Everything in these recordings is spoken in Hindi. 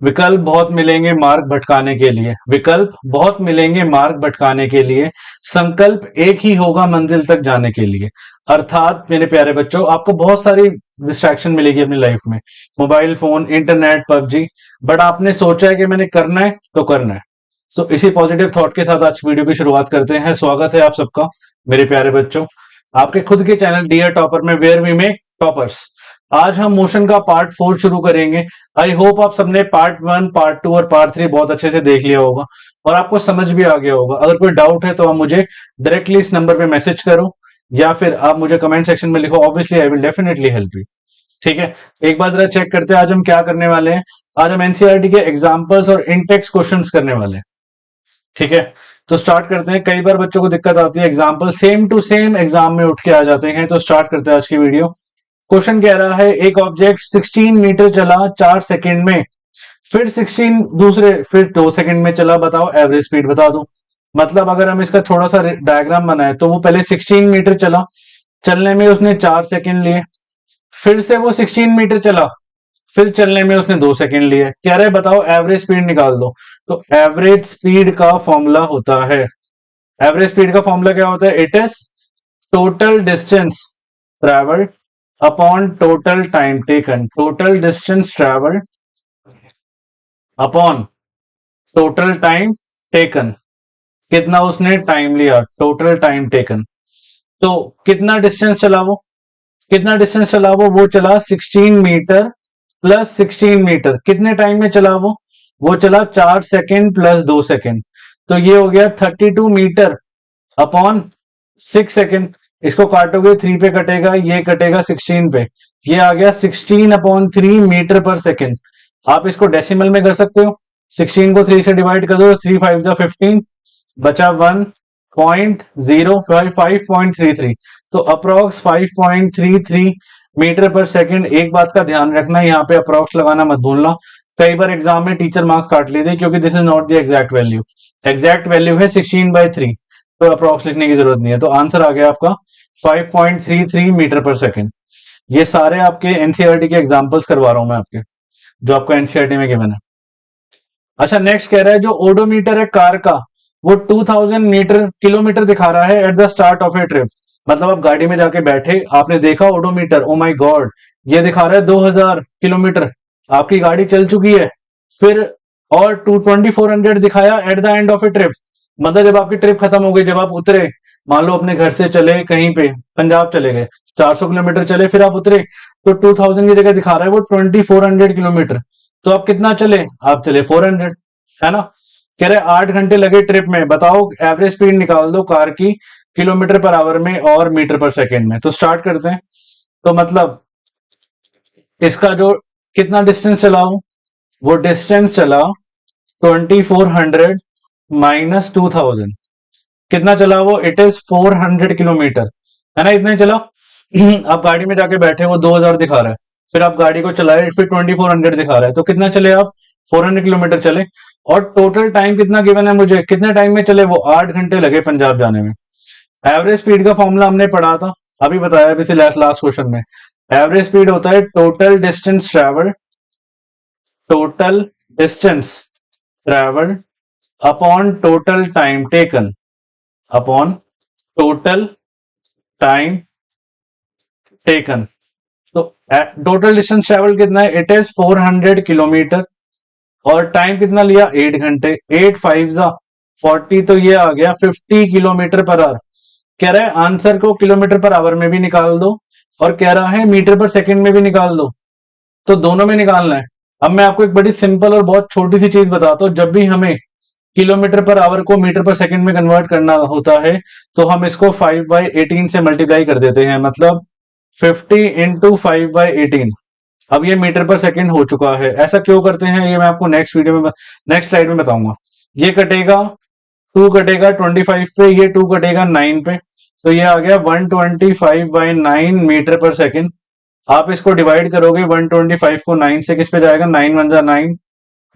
विकल्प बहुत मिलेंगे मार्ग भटकाने के लिए, विकल्प बहुत मिलेंगे मार्ग भटकाने के लिए, संकल्प एक ही होगा मंजिल तक जाने के लिए। अर्थात मेरे प्यारे बच्चों, आपको बहुत सारी डिस्ट्रैक्शन मिलेगी अपनी लाइफ में, mobile phone, internet, PUBG, but आपने सोचा है कि मैंने करना है तो करना है। सो इसी पॉजिटिव थॉट के साथ आज की वीडियो की शुरुआत करते हैं। स्वागत है आप सबका मेरे प्यारे बच्चों, आपके खुद के चैनल डियर टॉपर में, वेयर वी मेक टॉपर्स। आज हम मोशन का पार्ट 4 शुरू करेंगे। आई होप आप सबने पार्ट 1, पार्ट 2 और पार्ट 3 बहुत अच्छे से देख लिया होगा और आपको समझ भी आ गया होगा। अगर कोई डाउट है तो आप मुझे डायरेक्टली इस नंबर पे मैसेज करो या फिर आप मुझे कमेंट सेक्शन में लिखो। Obviously I will definitely help you. ठीक है, एक बार जरा चेक करते हैं आज हम क्या करने वाले हैं। आज हम एनसीईआरटी के एग्जाम्पल्स और इनटेक्स्ट क्वेश्चंस करने वाले हैं। ठीक है, तो स्टार्ट करते हैं। कई बार बच्चों को दिक्कत आती है, example same to same exam में उठ के आ जाते हैं। तो स्टार्ट करते हैं आज की वीडियो। क्वेश्चन कह रहा है एक ऑब्जेक्ट 16 मीटर चला 4 सेकंड में, फिर 16 फिर 2 सेकंड में चला, बताओ एवरेज स्पीड बता दो। मतलब अगर हम इसका थोड़ा सा डायग्राम बनाए तो वो पहले 16 मीटर चला, चलने में उसने 4 सेकंड लिए, फिर से वो 16 मीटर चला, फिर चलने में उसने 2 सेकंड लिए। कह रहे बताओ एवरेज स्पीड निकाल दो। तो एवरेज स्पीड का फॉर्मूला होता है, एवरेज स्पीड का फॉर्मूला क्या होता है? It is total distance travelled upon total time taken. Total distance travelled upon total time taken, कितना उसने टाइम लिया, टोटल टाइम टेकन। तो कितना डिस्टेंस चला वो, कितना डिस्टेंस चला वो चला 16 मीटर प्लस 16 मीटर। कितने टाइम में चला वो चला 4 सेकंड प्लस 2 सेकंड। तो ये हो गया 32 मीटर अपॉन 6 सेकंड। इसको काटोगे 3 पे कटेगा, ये कटेगा 16 पे, ये आ गया 16 अपॉन 3 मीटर पर सेकंड। आप इसको डेसिमल में कर सकते हो, 16 को 3 से डिवाइड कर दो, 3 5 जा 15, बचा 1.055.33। तो अप्रोक्स 5.33 मीटर पर सेकंड। एक बात का ध्यान रखना, यहाँ पे अप्रोक्स लगाना मत भूलना। कई बार एग्जाम में टीचर मार्क्स काट लेते क्योंकि this is not the exact value. Exact value है 16/3, तो अप्रोक्स लिखने की जरूरत नहीं है। तो आंसर आ गया आपका 5.33 मीटर पर सेकंड। ये सारे आपके एनसीईआरटी के एग्जांपल्स करवा रहा हूं मैं आपके, जो आपको एनसीईआरटी में गिवन है। अच्छा, नेक्स्ट कह रहा है जो ओडोमीटर है कार का, वो 2000 मीटर किलोमीटर दिखा रहा है at the start of A trip. मतलब आप गाड़ी में जाके बैठे, आपने देखा ओडोमीटर, ओ माय गॉड, ये दिखा रहा है 2000 किलोमीटर, आपकी गाड़ी चल चुकी है। फिर और 2400 दिखाया at the end of A trip. मतलब जब आपकी ट्रिप खत्म हो गई, जब आप उतरे, मान लो अपने घर से चले कहीं पे पंजाब चले गए, 400 किलोमीटर चले, फिर आप उतरे तो 2000 की जगह दिखा रहा है वो 2400 किलोमीटर। तो आप कितना चले? आप चले 400, है ना। कह रहे 8 घंटे लगे ट्रिप में, बताओ एवरेज स्पीड निकाल दो कार की किलोमीटर पर आवर में और मीटर पर सेकंड में। तो स्टार्ट करते हैं। तो मतलब इसका जो कितना डिस्टेंस चला वो डिस्टेंस चला 2400 माइनस 2000। कितना चला वो? इट इज 400 किलोमीटर, है ना। इतना ही चला। आप गाड़ी में जाके बैठे, वो 2000 दिखा रहा है, फिर आप गाड़ी को चलाए, फिर 2400 दिखा रहा है, तो कितना चले आप? 400 किलोमीटर चले। और टोटल टाइम कितना गिवन है मुझे, कितने टाइम में चले वो? 8 घंटे लगे पंजाब जाने में। एवरेज स्पीड का फॉर्मूला हमने पढ़ा था, अभी बताया अभी से लास्ट क्वेश्चन में। एवरेज स्पीड होता है total distance travel, total distance travel upon total time taken, upon total time taken. तो टोटल डिस्टेंस ट्रेवल कितना है? It is 400 kilometre. और टाइम कितना लिया? 8 घंटे। 8 5 जा 40, तो ये आ गया 50 किलोमीटर पर आवर। कह रहा है आंसर को किलोमीटर पर आवर में भी निकाल दो, और कह रहा है मीटर पर सेकंड में भी निकाल दो। तो दोनों में निकालना है। अब मैं आपको एक बड़ी सिंपल और बहुत छोटी सी चीज बताता हूं। जब भी हमें किलोमीटर पर आवर को मीटर पर सेकंड में कन्वर्ट करना होता है, तो हम इसको 5/18 से मल्टीप्लाई कर देते हैं। मतलब 50 इंटू 5/18। अब ये मीटर पर सेकंड हो चुका है। ऐसा क्यों करते हैं ये मैं आपको नेक्स्ट वीडियो में, नेक्स्ट स्लाइड में बताऊंगा। ये कटेगा, 2 कटेगा 25 पे, ये 2 कटेगा 9 पे, तो ये आ गया 125/9 मीटर पर सेकंड। आप इसको डिवाइड करोगे 125 को 9 से, किस पे जाएगा? 9 1 जा 9,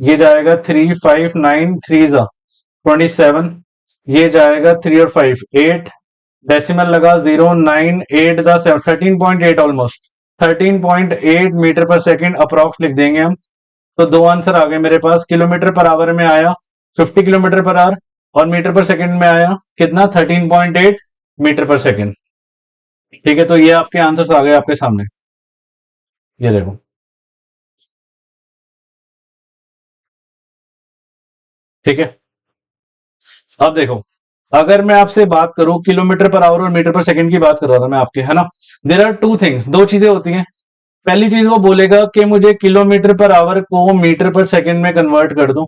ये जाएगा 3 5 9 3 जा 27, ये जाएगा 3 और 5 8, डेसिमल लगा 0 9 8 जा 13.8, ऑलमोस्ट 13.8 मीटर पर सेकंड अप्रॉक्स लिख देंगे हम। तो दो आंसर आ गए मेरे पास। किलोमीटर पर आवर में आया 50 किलोमीटर पर आवर, और मीटर पर सेकंड में आया कितना, 13.8 मीटर पर सेकंड। ठीक है, तो ये आपके आंसर्स आ गए आपके सामने, ये देखो। ठीक है, अब देखो, अगर मैं आपसे बात करूं किलोमीटर पर आवर और मीटर पर सेकंड की बात कर रहा था मैं आपके, है ना। देर आर टू थिंग्स, दो चीजें होती हैं। पहली चीज वो बोलेगा कि मुझे किलोमीटर पर आवर को मीटर पर सेकंड में कन्वर्ट कर दो,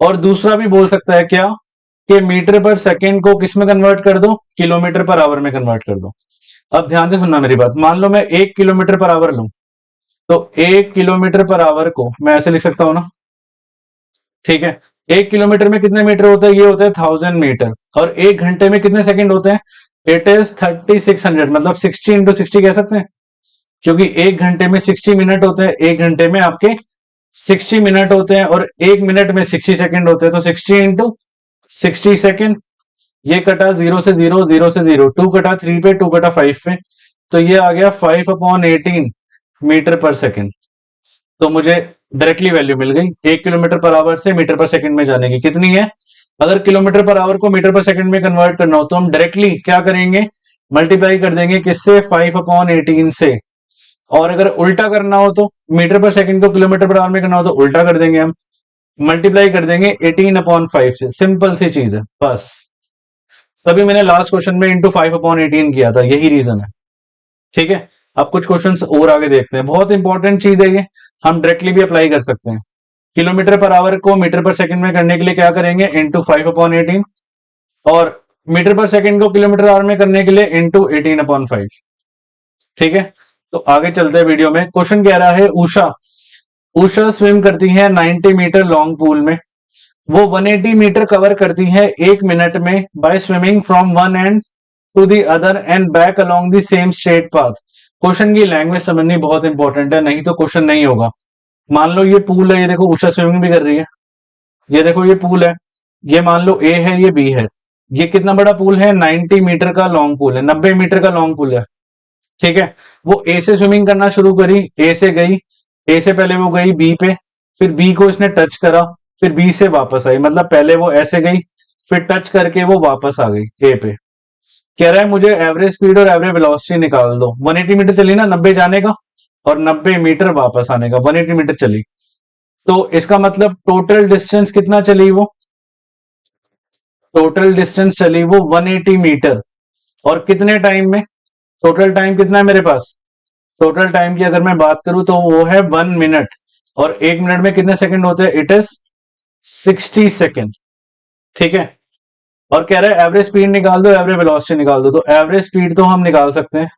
और दूसरा भी बोल सकता है क्या, कि मीटर पर सेकंड को किस में कन्वर्ट कर दो, किलोमीटर पर आवर में कन्वर्ट कर दो। अब ध्यान से सुनना मेरी बात, मान लो मैं 1 किलोमीटर पर आवर लूं, तो 1 किलोमीटर पर आवर को मैं ऐसे लिख सकता हूं ना। ठीक है, 1 किलोमीटर में कितने मीटर होते हैं, ये होते हैं 1000 मीटर, और 1 घंटे में कितने सेकंड होते हैं, इट इज 3600, मतलब 60 × 60 कह सकते हैं, क्योंकि 1 घंटे में 60 मिनट होते हैं, 1 घंटे में आपके 60 मिनट होते हैं, और 1 मिनट में 60 सेकंड होते हैं, तो 60 × 60 सेकंड। ये कटा 0 से 0, 0 से 0, 2 कटा 3 पे, 2 कटा 5 पे, तो ये आ गया 5/18 मीटर पर सेकंड। तो मुझे डायरेक्टली वैल्यू मिल गई 1 किलोमीटर पर आवर से मीटर पर सेकंड में जाने की, कितनी है। अगर किलोमीटर पर आवर को मीटर पर सेकंड में कन्वर्ट करना हो तो हम डायरेक्टली क्या करेंगे, मल्टीप्लाई कर देंगे किससे, 5/18 से। और अगर उल्टा करना हो तो मीटर पर सेकंड को किलोमीटर पर आवर में करना हो तो उल्टा कर देंगे, हम मल्टीप्लाई कर देंगे 18/5 से। सिंपल सी चीज है बस। तभी मैंने लास्ट क्वेश्चन में इंटू 5/18 किया था, यही रीजन है। ठीक है, अब कुछ क्वेश्चंस और आगे देखते हैं, बहुत इंपॉर्टेंट चीज है ये, हम डायरेक्टली भी अप्लाई कर सकते हैं। किलोमीटर पर आवर को मीटर पर सेकंड में करने के लिए क्या करेंगे, इंटू 5/18, और मीटर पर सेकंड को किलोमीटर आवर में करने के लिए इंटू 18/5। ठीक है, तो आगे चलते हैं वीडियो में। क्वेश्चन कह रहा है उषा उषा स्विम करती है 90 मीटर लॉन्ग पूल में, वो 180 मीटर कवर करती है 1 मिनट में by swimming from one end to the other end back along the same straight path. Question की लैंग्वेज समझनी बहुत इंपॉर्टेंट है, नहीं तो क्वेश्चन नहीं होगा। मान लो ये पूल है, ये देखो उषा स्विमिंग भी कर रही है, ये देखो ये पूल है, ये मान लो ए है, ये बी है। ये कितना बड़ा पूल है, 90 मीटर का लॉन्ग पूल है, 90 मीटर का लॉन्ग पूल है। ठीक है, वो ए से स्विमिंग करना शुरू करी, ए से गई, ए से पहले वो गई बी पे, फिर बी को इसने टच करा, फिर बी से वापस आई, मतलब पहले वो ऐसे गई, फिर टच करके वो वापस आ गई ए पे। कह रहा है मुझे एवरेज स्पीड और एवरेज वेलोसिटी निकाल दो। 180 मीटर चली ना, 90 जाने का और 90 मीटर वापस आने का, 180 मीटर चली, तो इसका मतलब टोटल डिस्टेंस कितना चली वो, टोटल डिस्टेंस चली वो 180 मीटर, और कितने टाइम में, टोटल टाइम कितना है मेरे पास, टोटल टाइम की अगर मैं बात करूं तो वो है 1 मिनट, और 1 मिनट में कितने सेकंड होते हैं, इट इज 60 सेकंड। ठीक है, और कह रहा है एवरेज स्पीड निकाल दो, एवरेज वेलोसिटी निकाल दो, तो एवरेज स्पीड तो हम निकाल सकते हैं,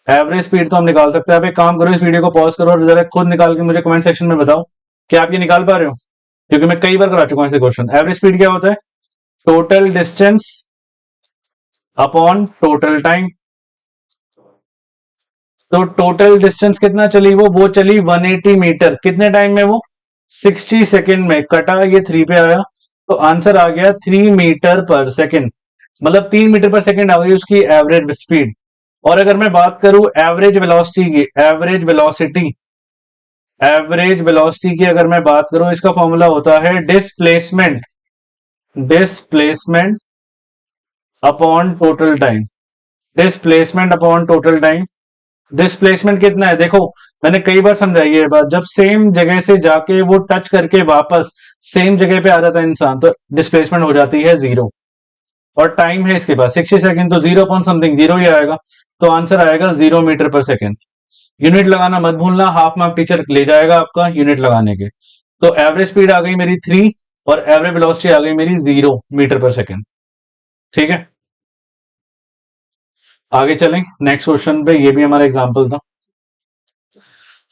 एवरेज स्पीड तो हम निकाल सकते हैं। आप एक काम करो, इस वीडियो को पॉज करो और जरा खुद निकाल के मुझे कमेंट सेक्शन में बताओ कि आप ये निकाल पा रहे हो, क्योंकि मैं कई बार करा चुका हूं ऐसे क्वेश्चन। एवरेज स्पीड क्या होता है, total distance upon total time. तो टोटल डिस्टेंस कितना चली वो चली 180 मीटर, कितने टाइम में वो, 60 सेकंड में, कटा ये 3 पे आया, तो आंसर आ गया 3 मीटर पर सेकंड, मतलब 3 मीटर पर सेकंड आ गई उसकी एवरेज स्पीड। और अगर मैं बात करूं एवरेज वेलोसिटी की, एवरेज वेलोसिटी की अगर मैं बात करूं, इसका फॉर्मूला होता है displacement upon total time, displacement upon total time. Displacement कितना है, देखो मैंने कई बार समझाई है ये बात, जब सेम जगह से जाके वो टच करके वापस सेम जगह पे आ जाता है इंसान, तो डिस्प्लेसमेंट हो जाती है 0। और टाइम है इसके पास 60 सेकंड, तो 0 अपॉन समथिंग 0 ही आएगा, तो आंसर आएगा 0 मीटर पर सेकंड। यूनिट लगाना मत भूलना, हाफ मार्क टीचर ले जाएगा आपका यूनिट लगाने के। तो एवरेज स्पीड आ गई मेरी 3, और एवरेज वेलोसिटी आ गई मेरी 0 मीटर पर सेकंड। ठीक है, आगे चलें नेक्स्ट क्वेश्चन पे, ये भी हमारा एग्जाम्पल था।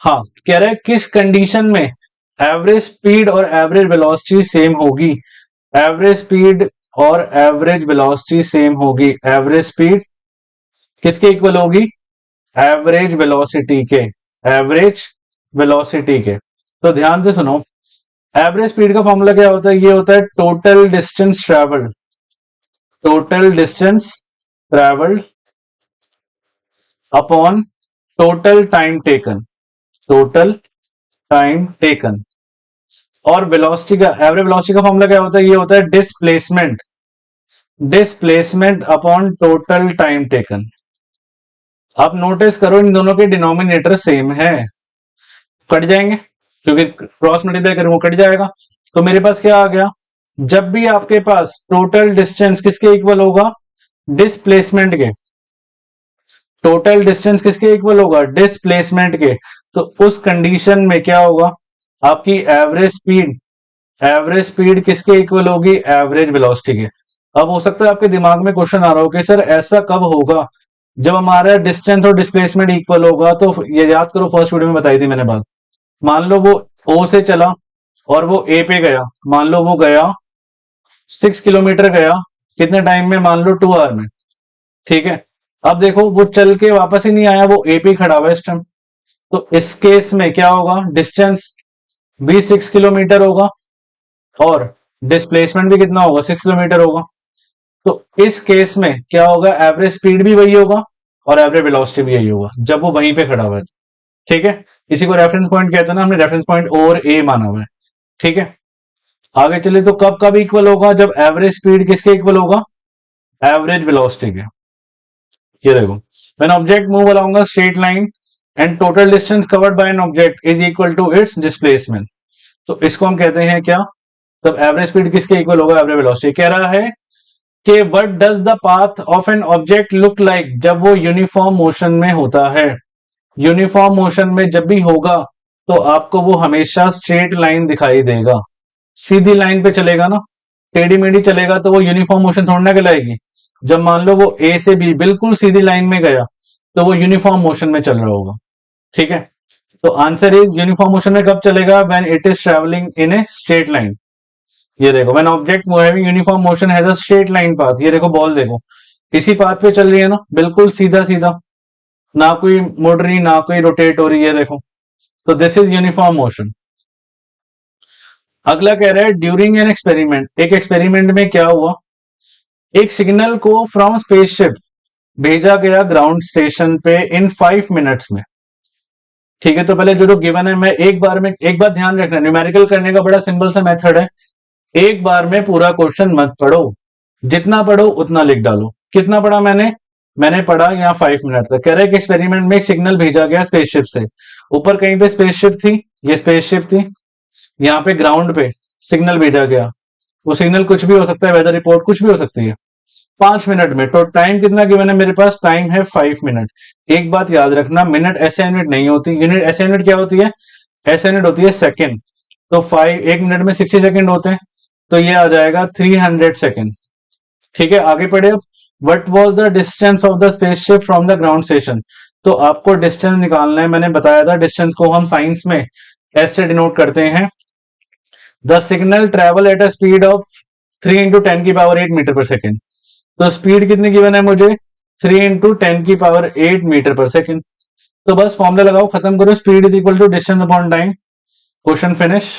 हाँ, कह रहा है किस कंडीशन में एवरेज स्पीड और एवरेज वेलोसिटी सेम होगी, एवरेज स्पीड और एवरेज वेलोसिटी सेम होगी, एवरेज स्पीड किसके इक्वल होगी, एवरेज वेलोसिटी के, एवरेज वेलोसिटी के। तो ध्यान से सुनो, एवरेज स्पीड का फॉर्मूला क्या होता है, ये होता है total distance travelled, total distance travelled upon total time taken, total time taken. और वेलोसिटी का एवरेज वेलोसिटी का फॉर्मूला क्या होता है? ये होता है displacement, displacement upon total time taken. आप नोटिस करो इन दोनों के डिनोमिनेटर सेम है, कट जाएंगे क्योंकि क्रॉस मल्टीप्लाई करें वो कट जाएगा। तो मेरे पास क्या आ गया? जब भी आपके पास टोटल डिस्टेंस किसके इक्वल होगा? डिस्प्लेसमेंट के। टोटल डिस्टेंस किसके इक्वल होगा? डिस्प्लेसमेंट के। तो उस कंडीशन में क्या होगा? आपकी एवरेज स्पीड किसके इक्वल होगी? एवरेज वेलोसिटी के। अब हो सकता है आपके दिमाग में क्वेश्चन आ रहा हो कि सर ऐसा कब होगा जब हमारा डिस्टेंस और डिस्प्लेसमेंट इक्वल होगा? तो ये याद करो, फर्स्ट वीडियो में बताई थी मैंने बात। मान लो वो ओ से चला और वो ए पे गया, मान लो वो गया 6 किलोमीटर गया, कितने टाइम में? मान लो 2 आवर में, ठीक है। अब देखो वो चल के वापस ही नहीं आया, वो ए पे खड़ा हुआ है इस टाइम। तो इस केस में क्या होगा? डिस्टेंस भी 6 किलोमीटर होगा और डिस्प्लेसमेंट भी कितना होगा? 6 किलोमीटर होगा। तो इस केस में क्या होगा? एवरेज स्पीड भी वही होगा और एवरेज वेलोसिटी भी यही होगा जब वो वहीं पे खड़ा हुआ है, ठीक है। इसी को रेफरेंस पॉइंट कहते हैं ना, हमने रेफरेंस पॉइंट और ए माना हुआ है, ठीक है। आगे चले तो कब कब इक्वल होगा? जब एवरेज स्पीड किसके इक्वल होगा? एवरेज वेलोसिटी के। ये देखो, when object move along a straight line and total distance covered by an object is equal to its displacement. तो इसको हम कहते हैं क्या? तब एवरेज स्पीड किसके इक्वल होगा? Average velocity. कह रहा है कि what does the path of an object look like जब वो यूनिफॉर्म मोशन में होता है। यूनिफॉर्म मोशन में जब भी होगा तो आपको वो हमेशा स्ट्रेट लाइन दिखाई देगा, सीधी लाइन पे चलेगा ना। टेढ़ी मेढ़ी चलेगा तो वो यूनिफॉर्म मोशन थोड़ी ना कहलाएगी। जब मान लो वो ए से बी बिल्कुल सीधी लाइन में गया तो वो यूनिफॉर्म मोशन में चल रहा होगा, ठीक है। तो आंसर इज यूनिफॉर्म मोशन में कब चलेगा? When it is travelling in a straight line. ये देखो, when object moving uniform motion has a straight line path. ये देखो बॉल, देखो इसी पाथ पे चल रही है ना, बिल्कुल सीधा सीधा, ना कोई मुड़ रही ना कोई रोटेट हो रही है, देखो। तो दिस इज यूनिफॉर्म मोशन। अगला कह रहा है ड्यूरिंग एन एक्सपेरिमेंट। एक एक्सपेरिमेंट में क्या हुआ? एक सिग्नल को फ्रॉम स्पेसशिप भेजा गया ग्राउंड स्टेशन पे इन 5 मिनट्स में, ठीक है। तो पहले जो गिवन है, मैं एक बार ध्यान रखना, न्यूमेरिकल करने का बड़ा सिंपल सा मेथड है। एक बार में पूरा क्वेश्चन मत पढ़ो, जितना पढ़ो उतना लिख डालो। कितना पढ़ा मैंने पढ़ा यहाँ 5 मिनट तक। कह रहे कि एक्सपेरिमेंट में एक सिग्नल भेजा गया स्पेसशिप से। ऊपर कहीं पे स्पेसशिप थी, ये स्पेसशिप थी, यहाँ पे ग्राउंड पे सिग्नल भेजा गया। वो सिग्नल कुछ भी हो सकता है, वेदर रिपोर्ट कुछ भी हो सकती है। 5 मिनट में। तो टाइम कितना गिवन है मेरे पास? टाइम है 5 मिनट। एक बात याद रखना, मिनट ऐसे यूनिट नहीं होती, यूनिट ऐसे यूनिट क्या होती है? ऐसे यूनिट होती है सेकंड। तो 1 मिनट में 60 सेकंड होते हैं, तो ये आ जाएगा 300 सेकंड, ठीक है। आगे पढ़े। What was the distance of the spaceship from the ground station. तो आपको डिस्टेंस निकालना है, मैंने बताया था डिस्टेंस को हम साइंस में ऐसे डिनोट करते हैं, the signal travel at a speed of 3 into 10⁸ metre per second. तो स्पीड कितनी गिवन है मुझे? 3 इंटू 10⁸ मीटर पर सेकेंड। तो बस फॉर्मूला लगाओ, खत्म करो। Speed is equal to distance upon time. Question finish.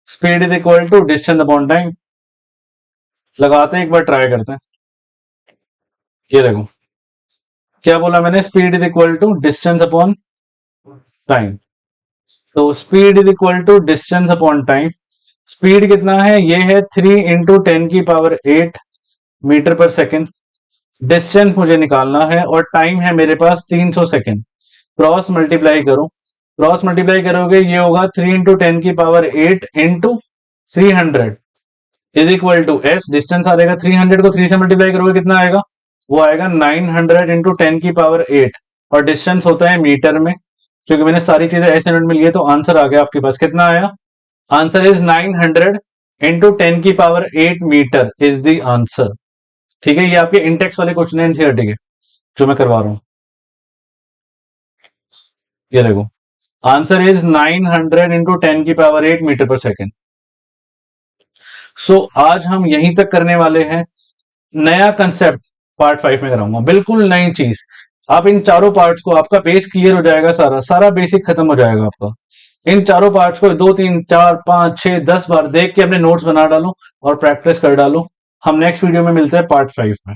Speed is equal to distance upon time. लगाते हैं, एक बार ट्राई करते हैं। ये देखो क्या बोला मैंने, speed is equal to distance upon time. तो speed is equal to distance upon time. Speed कितना है? ये है 3 into 10⁸ metre per second. Distance मुझे निकालना है और टाइम है मेरे पास 300 सेकेंड। क्रॉस मल्टीप्लाई करो, क्रॉस मल्टीप्लाई करोगे ये होगा 3 into 10⁸ into 300 is equal to S. Distance आ जाएगा 300 को 3 से मल्टीप्लाई करोगे कितना आएगा? वो आएगा 900 इंटू 10⁸ और डिस्टेंस होता है मीटर में। क्योंकि मैंने सारी चीजें ऐसे यूनिट में ली है तो आंसर आ गया आपके पास। कितना आया? Answer is 900 into 10⁸ metre is the answer, ठीक है। ये आपके इंटेक्स वाले क्वेश्चन है एनसीईआरटी के जो मैं करवा रहा हूं। ये देखो, answer is 900 into 10⁸ metre per second. सो आज हम यहीं तक करने वाले हैं। नया कंसेप्ट पार्ट 5 में कराऊंगा, बिल्कुल नई चीज। आप इन चारों पार्ट्स को, आपका बेस क्लियर हो जाएगा, सारा सारा बेसिक खत्म हो जाएगा आपका। इन चारों पार्ट्स को 2 3 4 5 6 10 बार देख के अपने नोट्स बना डालो और प्रैक्टिस कर डालो। हम नेक्स्ट वीडियो में मिलते हैं पार्ट 5 में।